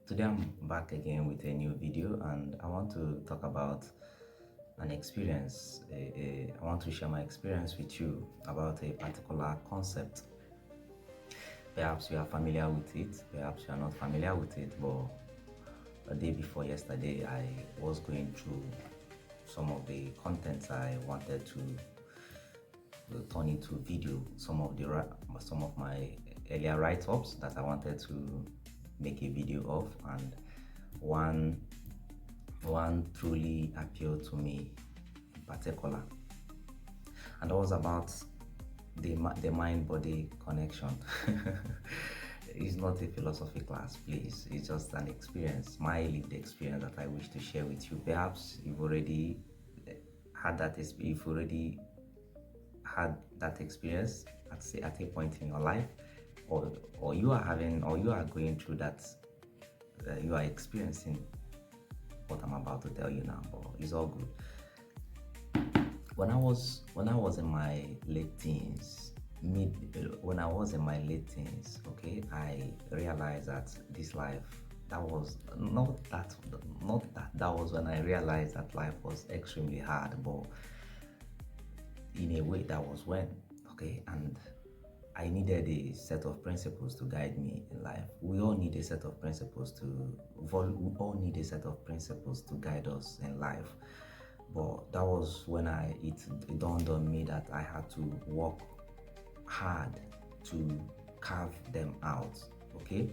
Today I'm back again with a new video, and I want to talk about an experience. I want to share my experience with you about a particular concept. Perhaps you are familiar with it, perhaps you are not familiar with it, but a day before yesterday I was going through some of the contents I wanted to turn into video, some of my earlier write-ups that I wanted to make a video of, and one truly appealed to me in particular, and that was about the mind-body connection. It's not a philosophy class, please. It's just an experience, my lived experience that I wish to share with you. Perhaps you've already had that experience. You've already had that experience at a point in your life, or you are having, or you are going through that. You are experiencing what I'm about to tell you now, but it's all good. When I was in my late teens, okay, I realized that this life, that was that was when I realized that life was extremely hard, but in a way that was when, okay, and I needed a set of principles to guide me in life. We all need a set of principles we all need a set of principles to guide us in life. But that was when it dawned on me that I had to work hard to carve them out. Okay.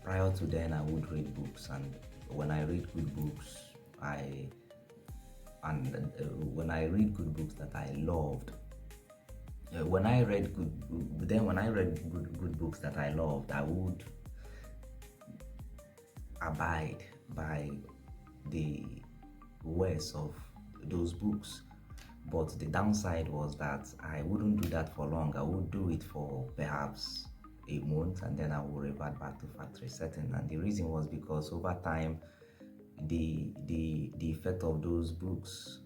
Prior to then, I would read books, and when I read good books, when I read good books that I loved, when I read good books that I loved, I would abide by the words of those books. But the downside was that I wouldn't do that for long. I would do it for perhaps a month, and then I would revert back to factory setting. And the reason was because over time, the effect of those books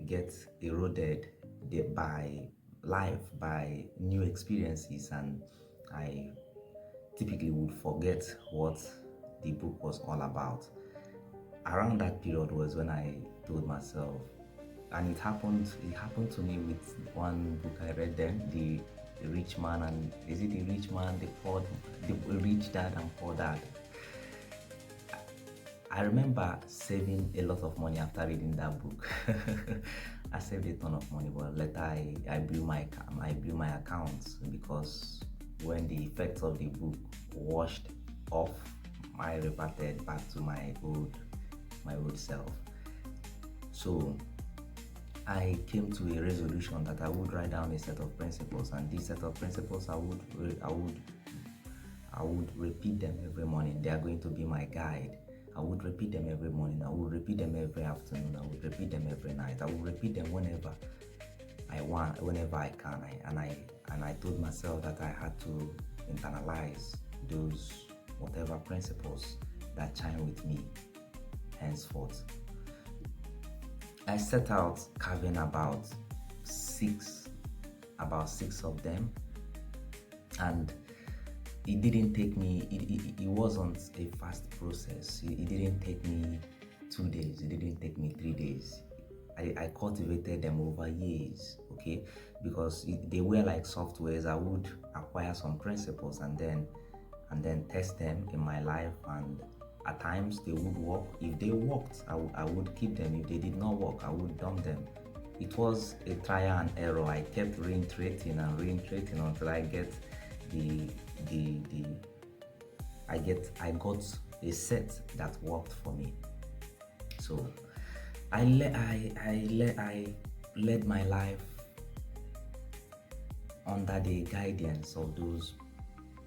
gets eroded by life, by new experiences, and I typically would forget what the book was all about. Around that period was when I told myself, and it happened to me with one book I read then, the rich man, and is it the rich man, the rich dad and poor dad. I remember saving a lot of money after reading that book. I saved a ton of money, but later I blew my accounts, because when the effects of the book washed off, I reverted back to my old self. So I came to a resolution that I would write down a set of principles, and this set of principles I would repeat them every morning. They are going to be my guide. I would repeat them every morning. I would repeat them every afternoon. I would repeat them every night. I would repeat them whenever I want, whenever I can. I told myself that I had to internalize those whatever principles that chime with me henceforth. I set out carving about six of them, and it didn't take me, it wasn't a fast process. It didn't take me 2 days, it didn't take me 3 days. I cultivated them over years, okay, because they were like softwares. I would acquire some principles and then test them in my life, and at times they would work. If they worked, I would keep them. If they did not work, I would dump them. It was a trial and error. I kept reiterating until I get I got a set that worked for me. So I led my life under the guidance of those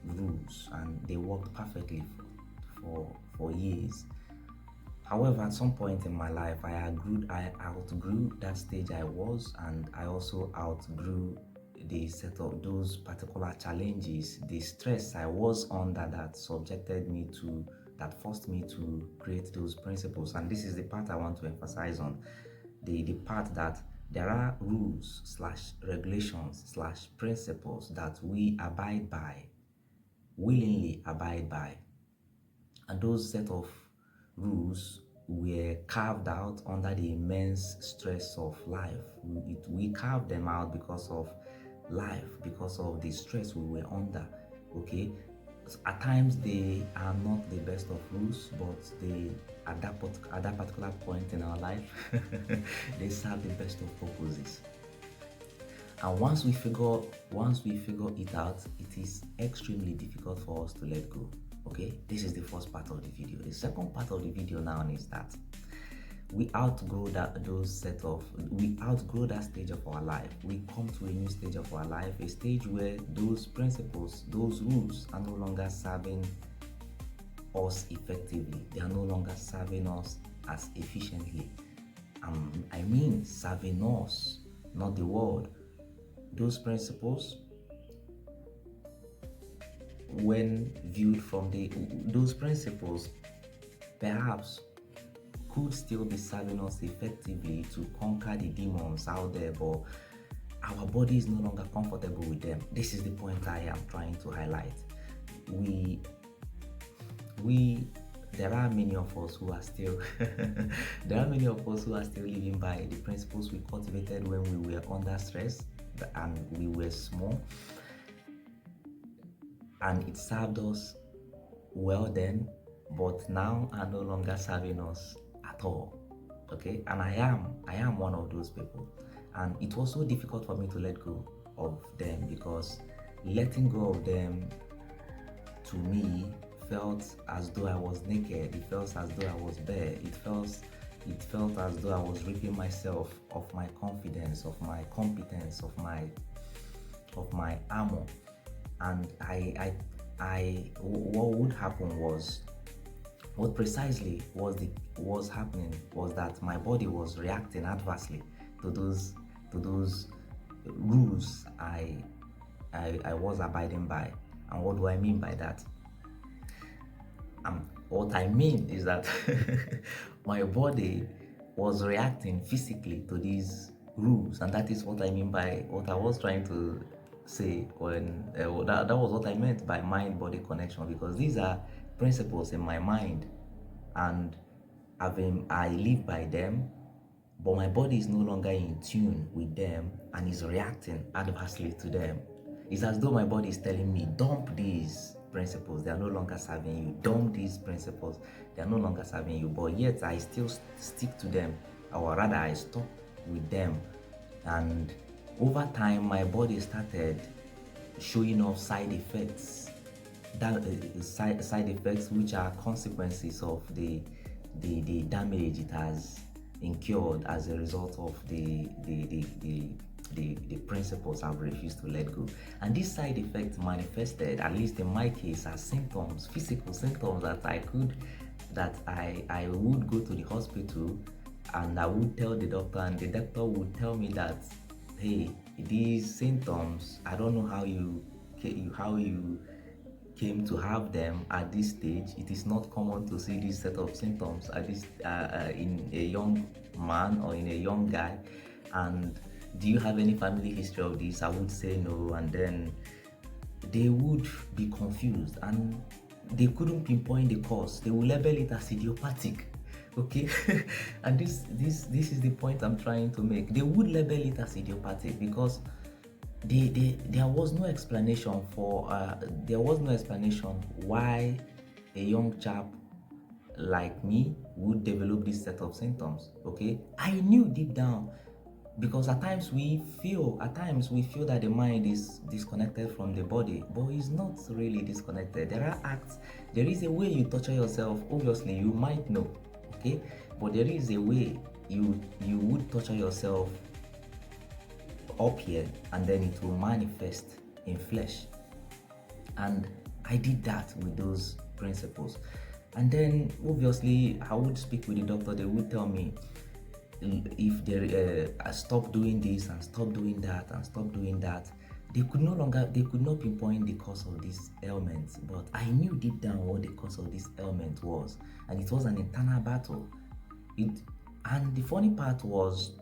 rules, and they worked perfectly for years. However, at some point in my life, I outgrew that stage I was, and I also outgrew the set of those particular challenges, the stress I was under that forced me to create those principles. And this is the part I want to emphasize on, the part that there are rules / regulations / principles that we willingly abide by. And those set of rules were carved out under the immense stress of life. We carved them out because of life, because of the stress we were under. Okay, at times they are not the best of rules, but they at that particular point in our life they serve the best of purposes. And once we figure it out, it is extremely difficult for us to let go. Okay, this is the first part of the video. The second part of the video now is that we outgrow we outgrow that stage of our life. We come to a new stage of our life, a stage where those principles, those rules are no longer serving us effectively. They are no longer serving us as efficiently. I mean serving us, not the world. Those principles, when viewed from those principles, perhaps could still be serving us effectively to conquer the demons out there, but our body is no longer comfortable with them. This is the point I am trying to highlight. There are many of us who are still living by the principles we cultivated when we were under stress and we were small, and it served us well then, but now are no longer serving us at all. Okay, and I am one of those people, and it was so difficult for me to let go of them, because letting go of them to me felt as though I was naked. It felt as though I was bare. It felt as though I was ripping myself of my confidence, of my competence, of my armor. And what would happen was, what precisely was happening was that my body was reacting adversely to those rules I was abiding by. And what do I mean by that? What I mean is that my body was reacting physically to these rules, and that is what I mean by what I was trying to say when that was what I meant by mind-body connection, because these are principles in my mind, and I live by them, but my body is no longer in tune with them and is reacting adversely to them. It's as though my body is telling me, dump these principles, they are no longer serving you. Dump these principles, they are no longer serving you. But yet I still stick to them, or rather I stuck with them. And over time, my body started showing off side effects, side effects which are consequences of the damage it has incurred as a result of the principles I've refused to let go. And this side effect manifested, at least in my case, as symptoms, physical symptoms that I would go to the hospital and I would tell the doctor, and the doctor would tell me that, hey, these symptoms, I don't know how you came to have them at this stage. It is not common to see this set of symptoms at this in a young man or in a young guy. And do you have any family history of this? I would say no, and then they would be confused and they couldn't pinpoint the cause. They will label it as idiopathic. Okay, and this is the point I'm trying to make. They would label it as idiopathic because there was no explanation why a young chap like me would develop this set of symptoms. Okay, I knew deep down, because at times we feel that the mind is disconnected from the body, but it's not really disconnected. There is a way you torture yourself. Obviously you might know, okay, but there is a way you would torture yourself up here, and then it will manifest in flesh. And I did that with those principles. And then obviously I would speak with the doctor. They would tell me, if I stop doing this and stop doing that and stop doing that. They could not pinpoint the cause of these ailments, but I knew deep down what the cause of this ailment was, and it was an internal battle. And the funny part was,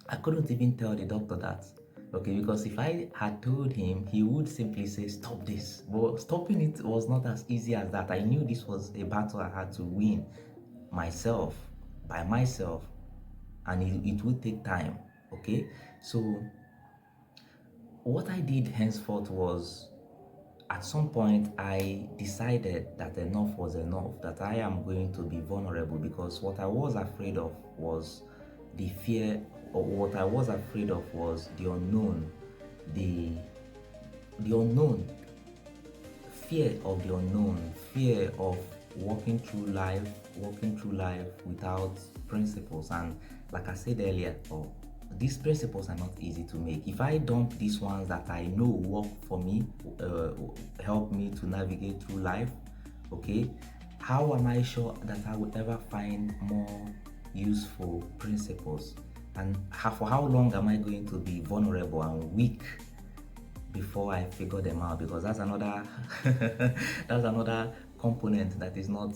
I couldn't even tell the doctor that Okay, because if I had told him, he would simply say, stop this. But stopping it was not as easy as that. I knew this was a battle I had to win myself, by myself, and it would take time. Okay, so what I did henceforth was, at some point I decided that enough was enough, that I am going to be vulnerable, because what I was afraid of was the fear, or what I was afraid of was the unknown, the unknown, fear of the unknown, fear of walking through life without principles. And like I said earlier, these principles are not easy to make. If I dump these ones that I know work for me, help me to navigate through life, okay, how am I sure that I will ever find more useful principles? And for how long am I going to be vulnerable and weak before I figure them out? Because that's another that's another component that is not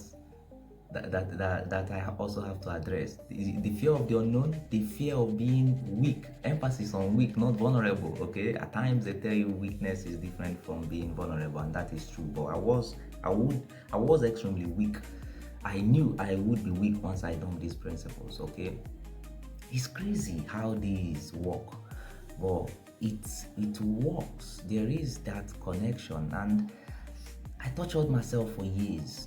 that I also have to address. The fear of the unknown, the fear of being weak, emphasis on weak, not vulnerable. Okay, at times they tell you weakness is different from being vulnerable, and that is true. But I was extremely weak. I knew I would be weak once I done these principles. Okay, it's crazy how these work, but it works. There is that connection, and I tortured myself for years.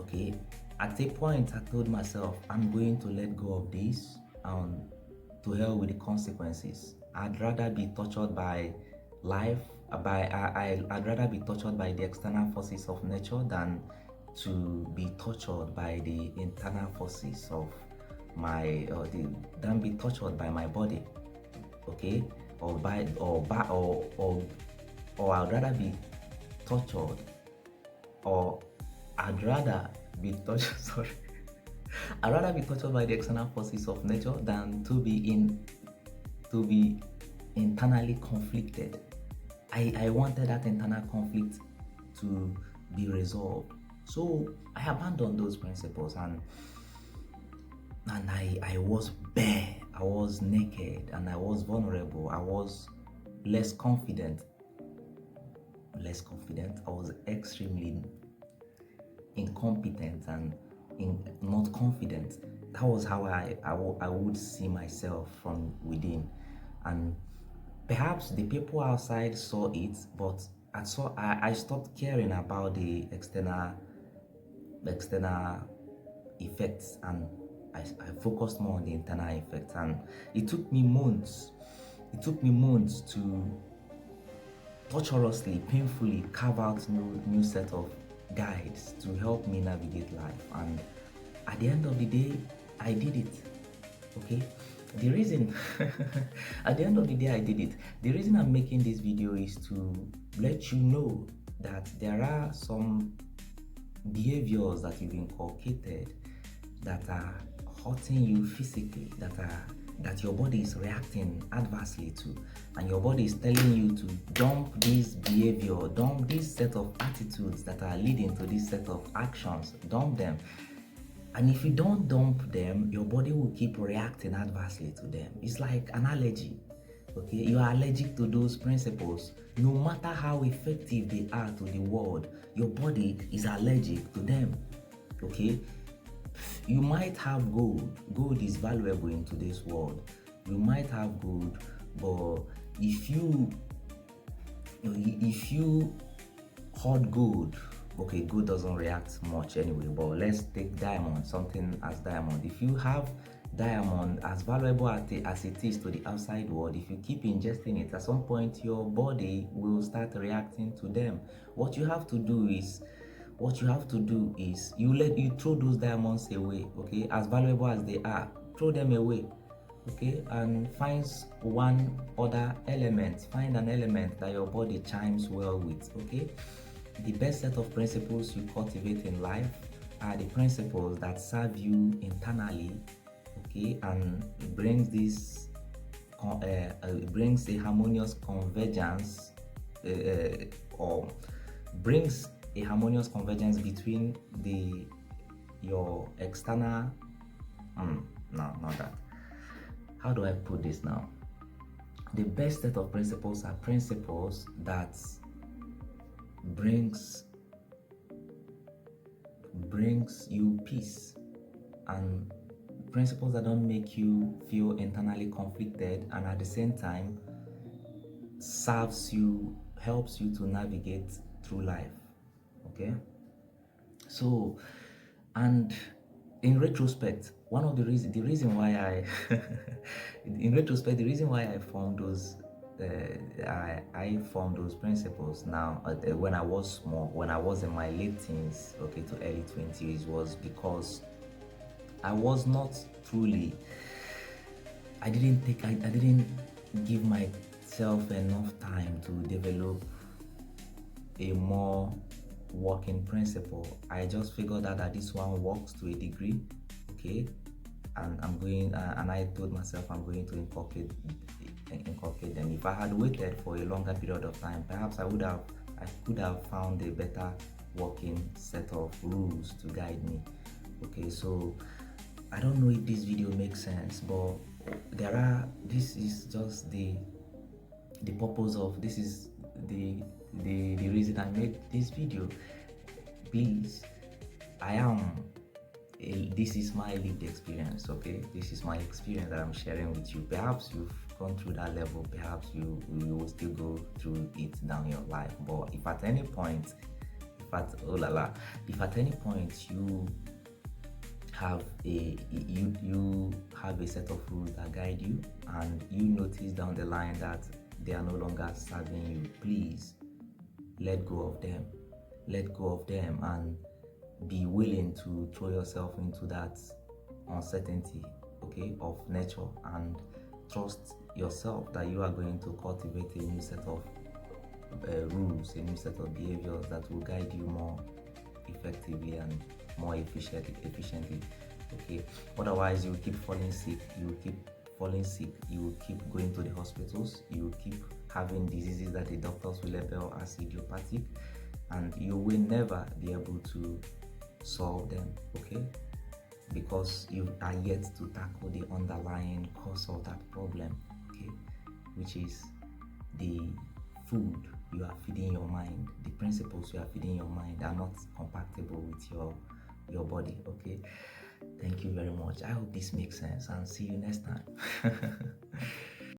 Okay, at a point I told myself, I'm going to let go of this, and to hell with the consequences. I'd rather be tortured by life, I'd rather be tortured by the external forces of nature than to be tortured by the internal forces of than be tortured by my body. Okay, or I'd rather be tortured, or I'd rather be tortured. Sorry, I'd rather be tortured by the external forces of nature than to be internally conflicted. I wanted that internal conflict to be resolved, so I abandoned those principles, and I was bare, I was naked, and I was vulnerable. I was less confident. I was extremely incompetent and not confident. That was how I would see myself from within. And perhaps the people outside saw it, but I stopped caring about the external effects, and I focused more on the internal effects. And it took me months to torturously, painfully carve out new set of guides to help me navigate life. And at the end of the day, I did it. Okay, the reason at the end of the day I did it. The reason I'm making this video is to let you know that there are some behaviors that you've inculcated that are hurting you physically, that your body is reacting adversely to, and your body is telling you to dump this behavior, dump this set of attitudes that are leading to this set of actions, dump them. And if you don't dump them, your body will keep reacting adversely to them. It's like an allergy. Okay, you are allergic to those principles. No matter how effective they are to the world, your body is allergic to them. Okay, you might have gold. Gold is valuable in today's world. You might have gold, but if you hoard gold, okay, gold doesn't react much anyway, but let's take diamond, something as diamond. If you have diamond, as valuable as it is to the outside world, if you keep ingesting it, at some point your body will start reacting to them. What you have to do is you throw those diamonds away. Okay, as valuable as they are, throw them away. Okay, and find an element that your body chimes well with. Okay, the best set of principles you cultivate in life are the principles that serve you internally. Okay, and it brings a harmonious convergence, or brings a harmonious convergence between your external no, not that. How do I put this now? the best set of principles are principles that brings you peace, and principles that don't make you feel internally conflicted, and at the same time helps you to navigate through life. Okay, so, and in retrospect, one of the reason why I in retrospect, the reason why I formed those I formed those principles now, when I was small, when I was in my late teens, okay, to early 20s, was because I was not truly, I didn't give myself enough time to develop a more working principle. I just figured out that this one works to a degree, okay, and and I told myself I'm going to inculcate them. If I had waited for a longer period of time, perhaps I could have found a better working set of rules to guide me. Okay, so I don't know if this video makes sense, but this is just the purpose of this is the reason I made this video. Please, this is my lived experience, okay? This is my experience that I'm sharing with you. Perhaps you've gone through that level, perhaps you will still go through it down your life. But if at any point, if at any point you have a set of rules that guide you, and you notice down the line that they are no longer serving you, please let go of them. Let go of them and be willing to throw yourself into that uncertainty, okay, of nature, and trust yourself that you are going to cultivate a new set of rules, a new set of behaviors that will guide you more effectively and more efficiently. Okay, otherwise you will keep falling sick, you will keep going to the hospitals, you will keep having diseases that the doctors will label as idiopathic, and you will never be able to solve them, okay, because you are yet to tackle the underlying cause of that problem, okay, which is the food you are feeding your mind. The principles you are feeding your mind are not compatible with your body. Okay, thank you very much. I hope this makes sense, and see you next time.